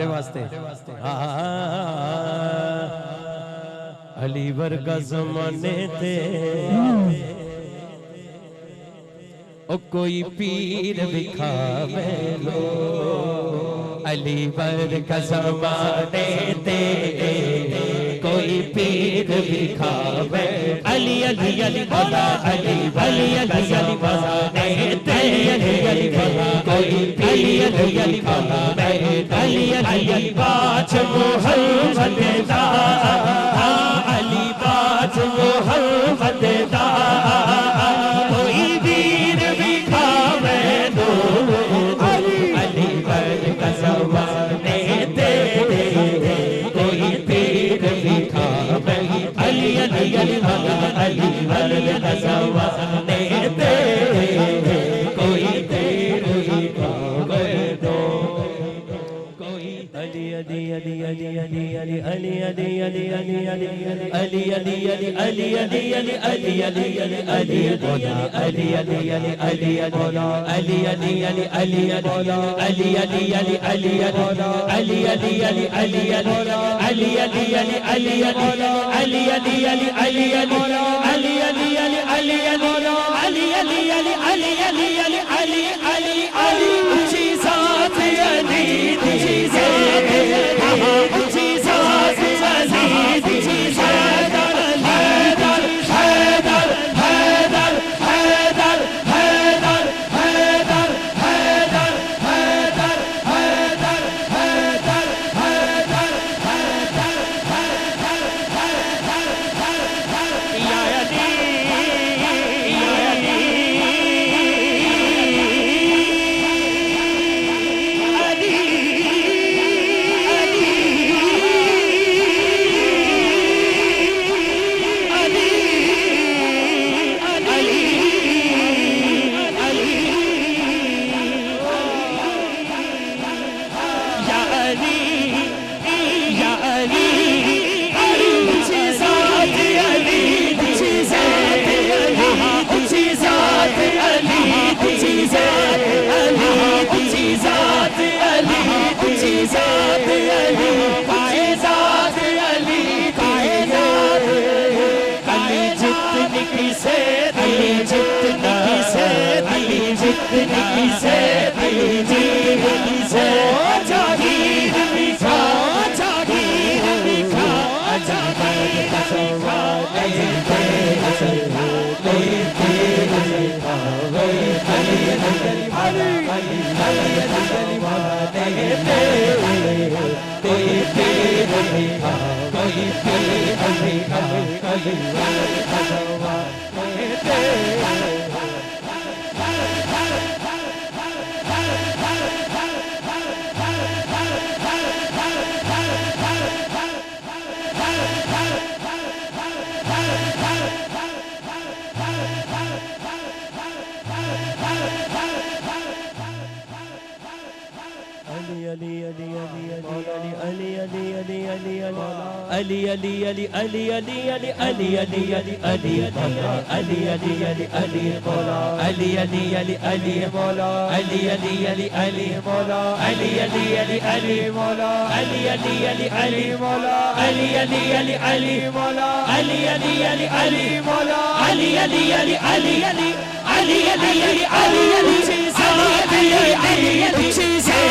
تھوڑے واسطے علی ورگا زمانے تے او کوئی پیر بکھاوے لو علی ورگا زمانے تے کوئی پیر بکھاوے علی علی علی مولا علی علی علی علی مولا علی علی مولا کوئی پیر بکھاوے علی علی باچ محمد دا علی باچ محمد دا کوئی پیر بکھاوے دو علی ورگا زمانے تے کوئی پیر بکھاوے علی علی علی مولا علی ورگا زمانے تے کوئی پیر بکھاوے دو کوئی علی علی علی علی علی علی علی علی علی علی علی علی علی علی علی علی علی علی علی مولا علی علی علی علی مولا علی علی علی علی مولا علی علی علی علی مولا علی علی علی علی مولا علی علی علی علی مولا علی علی علی علی مولا علی علی علی علی مولا علی علی علی علی علی علی علی علی علی اونچی ذات علی اونچی ذات اونچی ذات عزیز اونچی ذات حیدر حیدر حیدر حیدر حیدر حیدر حیدر حیدر حیدر حیدر حیدر یا علی یا علی علی علی علی علی علی علی علی علی علی مولا علی علی علی علی مولا علی علی علی علی مولا علی علی علی علی مولا علی علی علی علی مولا علی علی علی علی مولا علی علی علی علی مولا علی علی علی علی مولا علی علی علی علی علی علی علی علی علی علی علی علی علی